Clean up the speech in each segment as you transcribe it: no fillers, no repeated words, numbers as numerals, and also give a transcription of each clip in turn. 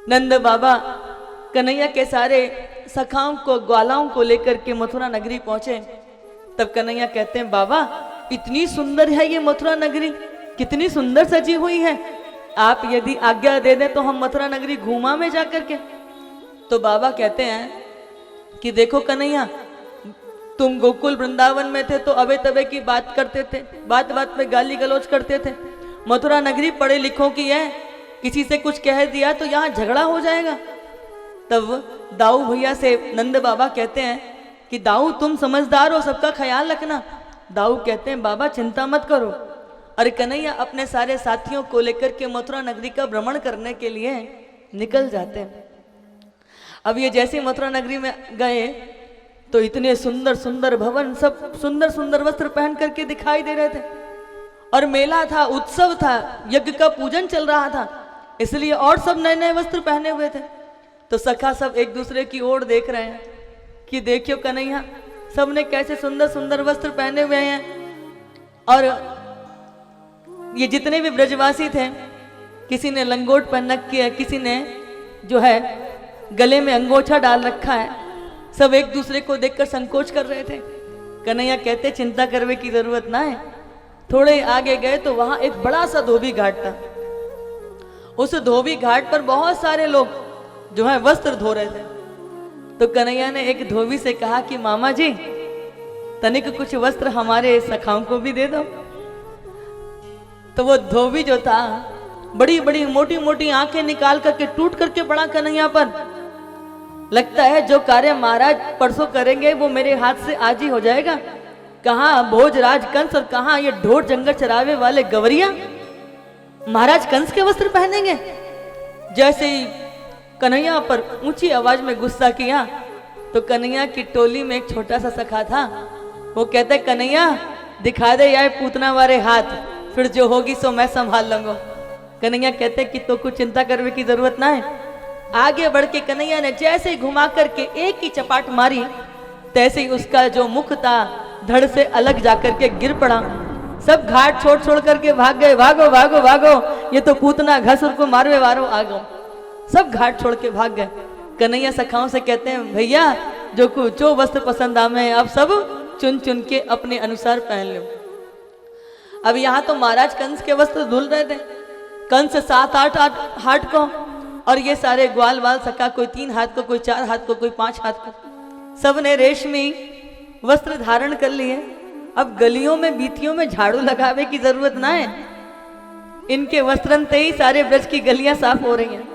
नंद बाबा कन्हैया के सारे सखाओं को ग्वालाओं को लेकर के मथुरा नगरी पहुंचे। तब कन्हैया कहते हैं, बाबा इतनी सुंदर है ये मथुरा नगरी, कितनी सुंदर सजी हुई है, आप यदि आज्ञा दे दें तो हम मथुरा नगरी घूमा में जाकर के। तो बाबा कहते हैं कि देखो कन्हैया, तुम गोकुल वृंदावन में थे तो अबे तबे की बात करते थे, बात बात में गाली गलौज करते थे। मथुरा नगरी पढ़े लिखों की है, किसी से कुछ कह दिया तो यहाँ झगड़ा हो जाएगा। तब दाऊ भैया से नंद बाबा कहते हैं कि दाऊ तुम समझदार हो, सबका ख्याल रखना। दाऊ कहते हैं, बाबा चिंता मत करो। अरे कन्हैया अपने सारे साथियों को लेकर के मथुरा नगरी का भ्रमण करने के लिए निकल जाते हैं। अब ये जैसे मथुरा नगरी में गए तो इतने सुंदर सुंदर भवन, सब सुंदर सुंदर वस्त्र पहन करके दिखाई दे रहे थे। और मेला था, उत्सव था, यज्ञ का पूजन चल रहा था, इसलिए और सब नए नए वस्त्र पहने हुए थे। तो सखा सब एक दूसरे की ओर देख रहे हैं कि देखियो कन्हैया, सबने कैसे सुंदर सुंदर वस्त्र पहने हुए हैं। और ये जितने भी ब्रजवासी थे, किसी ने लंगोट पहन रखी है, किसी ने जो है गले में अंगोछा डाल रखा है, सब एक दूसरे को देखकर संकोच कर रहे थे। कन्हैया कहते चिंता करने की जरूरत ना है। थोड़े आगे गए तो वहां एक बड़ा सा धोबी घाट था। उस धोबी घाट पर बहुत सारे लोग जो है वस्त्र धो रहे थे। तो कन्हैया ने एक धोबी से कहा कि मामा जी तनिक कुछ वस्त्र हमारे सखाओं को भी दे दो। तो वो धोबी जो था, बड़ी बड़ी मोटी मोटी आंखें निकाल करके टूट करके पड़ा कन्हैया पर। लगता है जो कार्य महाराज परसों करेंगे वो मेरे हाथ से आज ही हो जाएगा। कहाँ भोजराज कंस और कहाँ ये ढोर जंगल चरावे वाले गवरिया महाराज कंस के वस्त्र पहनेंगे। जैसे ही कन्हैया पर ऊंची आवाज में गुस्सा किया तो कन्हैया की टोली में एक छोटा सा सखा था। वो कहते कन्हैया दिखा दे यार पूतना वाले हाथ, फिर जो होगी सो मैं संभाल लूंगा। कन्हैया कहते कि तो कुछ चिंता करने की जरूरत ना है। आगे बढ़ के कन्हैया ने जैसे ही घुमा करके एक ही चपाट मारी, तैसे ही उसका जो मुख था धड़ से अलग जाकर के गिर पड़ा। सब घाट छोड़ छोड़ करके भाग गए, भागो भागो भागो, ये तो पूतना घसुर को मारवे वारो आ गो। सब घाट छोड़ के भाग गए। कन्हैया सखाओं से कहते हैं, भैया जो वस्त्र पसंद आवे अब सब चुन चुन के अपने अनुसार पहन लो। अब यहाँ तो महाराज कंस के वस्त्र धुल रहे थे। कंस 7-8 हाथ को, और ये सारे ग्वाल वाल सखा, कोई 3 हाथ को, कोई 4 हाथ को, कोई 5 हाथ को, सब ने रेशमी वस्त्र धारण कर लिए। अब गलियों में बीतियों में झाड़ू लगावे की जरूरत ना है, इनके वस्त्रन से ही सारे ब्रज की गलियां साफ हो रही हैं।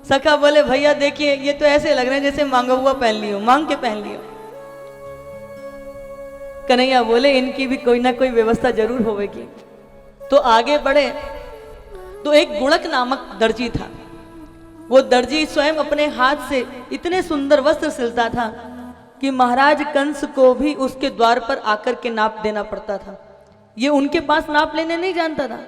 सखा बोले भैया देखिए ये तो ऐसे लग रहे हैं जैसे मांगा हुआ पहन लियो, मांग के पहन लियो। कन्हैया बोले इनकी भी कोई ना कोई व्यवस्था जरूर होगी। तो आगे बढ़े तो एक गुणक नामक दर्जी था। वो दर्जी स्वयं अपने हाथ से इतने सुंदर वस्त्र सिलता था कि महाराज कंस को भी उसके द्वार पर आकर के नाप देना पड़ता था। ये उनके पास नाप लेने नहीं जानता था।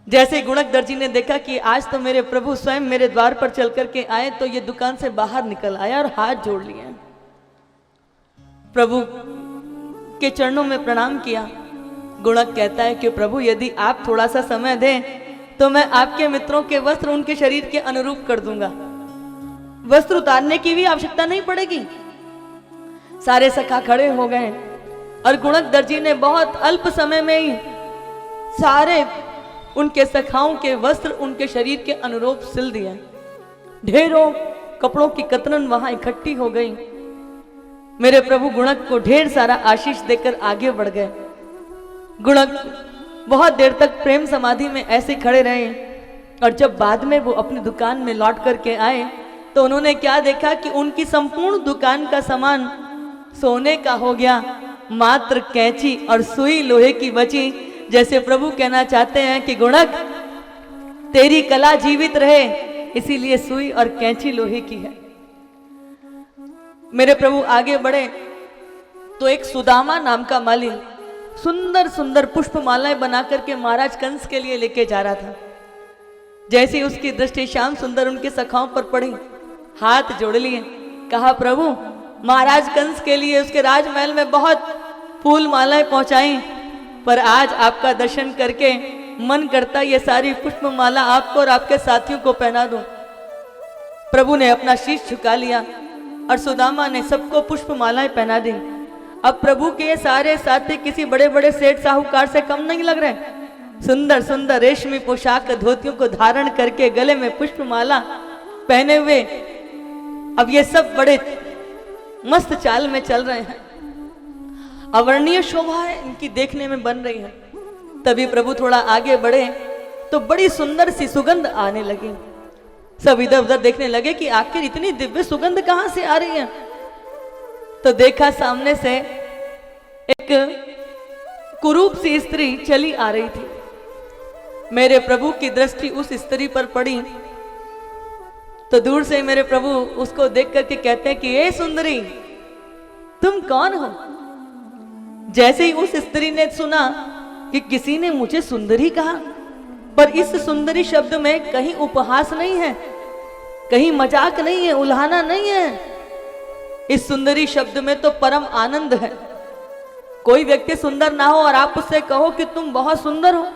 जैसे गुणक दर्जी ने देखा कि आज तो मेरे प्रभु स्वयं मेरे द्वार पर चल करके आए, तो ये दुकान से बाहर निकल आया और हाथ जोड़ लिए, प्रभु के चरणों में प्रणाम किया। गुणक कहता है कि प्रभु यदि आप थोड़ा सा समय दें तो मैं आपके मित्रों के वस्त्र उनके शरीर के अनुरूप कर दूंगा, वस्त्र उतारने की भी आवश्यकता नहीं पड़ेगी। सारे सखा खड़े हो गए और गुणक दर्जी ने बहुत अल्प समय में ही सारे उनके सखाओं के वस्त्र उनके शरीर के अनुरूप सिल दिए। ढेरों कपड़ों की कतरन वहां इकट्ठी हो गई। मेरे प्रभु गुणक को ढेर सारा आशीष देकर आगे बढ़ गए। गुणक बहुत देर तक प्रेम समाधि में ऐसे खड़े रहे, और जब बाद में वो अपनी दुकान में लौट करके आए तो उन्होंने क्या देखा कि उनकी संपूर्ण दुकान का सामान सोने का हो गया, मात्र कैंची और सुई लोहे की बची। जैसे प्रभु कहना चाहते हैं कि गुणक तेरी कला जीवित रहे, इसीलिए सुई और कैंची लोहे की है। मेरे प्रभु आगे बढ़े तो एक सुदामा नाम का माली सुंदर सुंदर पुष्प मालाएं बना करके महाराज कंस के लिए लेके जा रहा था। जैसे उसकी दृष्टि श्याम सुंदर उनके सखाओं पर पड़ी, हाथ जोड़ लिए, कहा प्रभु महाराज कंस के लिए उसके राजमहल में बहुत फूल मालाएं पहुंचाई, पर आज आपका दर्शन करके मन करता ये सारी पुष्पमाला आपको और आपके साथियों को पहना दूं। प्रभु ने अपना शीश झुका लिया और सुदामा ने सबको पुष्पमालाएं पहना दी। अब प्रभु के सारे साथी किसी बड़े बड़े सेठ साहूकार से कम नहीं लग रहे। सुंदर सुंदर रेशमी पोशाक धोतियों को धारण करके गले में पुष्पमाला पहने हुए अब ये सब बड़े मस्त चाल में चल रहे हैं। अवर्णीय शोभा है इनकी देखने में बन रही है। तभी प्रभु थोड़ा आगे बढ़े तो बड़ी सुंदर सी सुगंध आने लगी। सब इधर उधर देखने लगे कि आखिर इतनी दिव्य सुगंध कहां से आ रही है। तो देखा सामने से एक कुरूप सी स्त्री चली आ रही थी। मेरे प्रभु की दृष्टि उस स्त्री पर पड़ी तो दूर से मेरे प्रभु उसको देख करके कहते हैं कि ए सुंदरी, तुम कौन हो? जैसे ही उस स्त्री ने सुना कि किसी ने मुझे सुंदरी कहा, पर इस सुंदरी शब्द में कहीं उपहास नहीं है, कहीं मजाक नहीं है, उल्हाना नहीं है। इस सुंदरी शब्द में तो परम आनंद है। कोई व्यक्ति सुंदर ना हो और आप उससे कहो कि तुम बहुत सुंदर हो।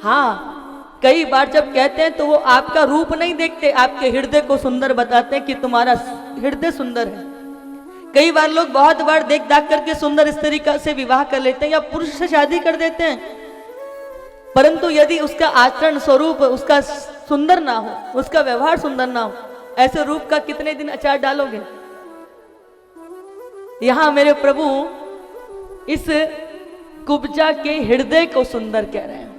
हाँ, कई बार जब कहते हैं तो वो आपका रूप नहीं देखते, आपके हृदय को सुंदर बताते हैं कि तुम्हारा हृदय सुंदर है। कई बार लोग बहुत बार देख दाख करके सुंदर स्त्री का से विवाह कर लेते हैं या पुरुष से शादी कर देते हैं, परंतु यदि उसका आचरण स्वरूप उसका सुंदर ना हो, उसका व्यवहार सुंदर ना हो, ऐसे रूप का कितने दिन अचार डालोगे। यहां मेरे प्रभु इस कुब्जा के हृदय को सुंदर कह रहे हैं।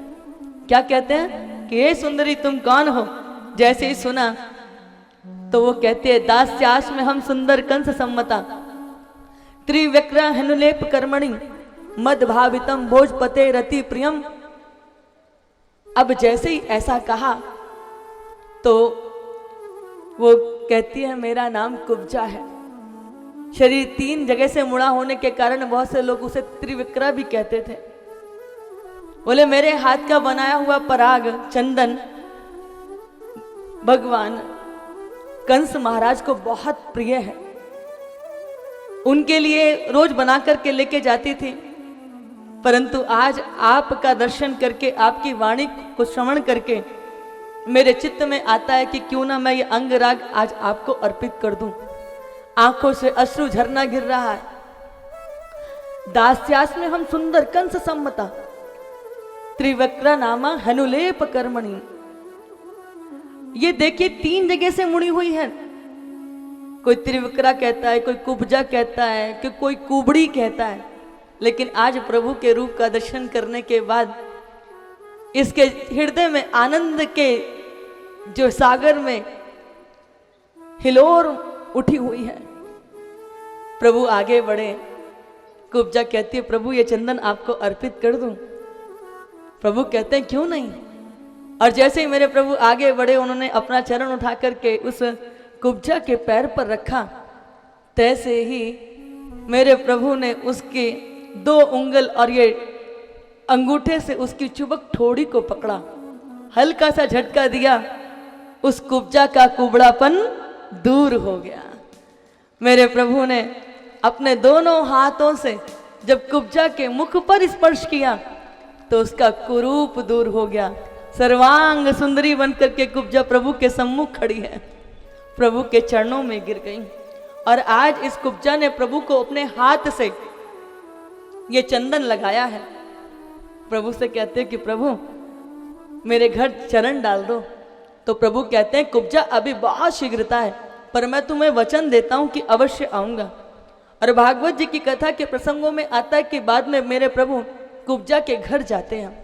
क्या कहते हैं कि हे सुंदरी, तुम कौन हो? जैसे ही सुना तो वो कहते हैं, दास्यास में हम सुंदर कंस सम्मता त्रिव्यक्रा हनुलेप कर्मणि मद भावितम भोजपते रति प्रियम। अब जैसे ही ऐसा कहा तो वो कहती है, मेरा नाम कुब्जा है। शरीर 3 जगह से मुड़ा होने के कारण बहुत से लोग उसे त्रिविक्रा भी कहते थे। बोले, मेरे हाथ का बनाया हुआ पराग चंदन भगवान कंस महाराज को बहुत प्रिय है। उनके लिए रोज बना करके लेके जाती थी, परंतु आज आपका दर्शन करके, आपकी वाणी को श्रवण करके मेरे चित्त में आता है कि क्यों ना मैं ये अंग राग आज आपको अर्पित कर दूं। आंखों से अश्रु झरना गिर रहा है। दास्यास में हम सुंदर कंस सम्मता त्रिवक्रा नामा हनुलेप कर्मणि। ये देखिए 3 जगह से मुड़ी हुई है। कोई त्रिविक्रा कहता है, कोई कुब्जा कहता है, कि कोई कुबड़ी कहता है, लेकिन आज प्रभु के रूप का दर्शन करने के बाद इसके हृदय में आनंद के जो सागर में हिलोर उठी हुई है। प्रभु आगे बढ़े। कुब्जा कहती है, प्रभु ये चंदन आपको अर्पित कर दूं? प्रभु कहते हैं, क्यों नहीं। और जैसे ही मेरे प्रभु आगे बढ़े, उन्होंने अपना चरण उठा करके उस कुब्जा के पैर पर रखा। तैसे ही मेरे प्रभु ने उसके 2 उंगल और ये अंगूठे से उसकी चुबक ठोड़ी को पकड़ा, हल्का सा झटका दिया, उस कुब्जा का कुबड़ापन दूर हो गया। मेरे प्रभु ने अपने दोनों हाथों से जब कुब्जा के मुख पर स्पर्श किया तो उसका कुरूप दूर हो गया। सर्वांग सुंदरी बनकर के कुब्जा प्रभु के सम्मुख खड़ी है, प्रभु के चरणों में गिर गई। और आज इस कुब्जा ने प्रभु को अपने हाथ से ये चंदन लगाया है। प्रभु से कहते हैं कि प्रभु मेरे घर चरण डाल दो। तो प्रभु कहते हैं, कुब्जा अभी बहुत शीघ्रता है, पर मैं तुम्हें वचन देता हूं कि अवश्य आऊंगा। और भागवत जी की कथा के प्रसंगों में आता है कि बाद में मेरे प्रभु कुब्जा के घर जाते हैं।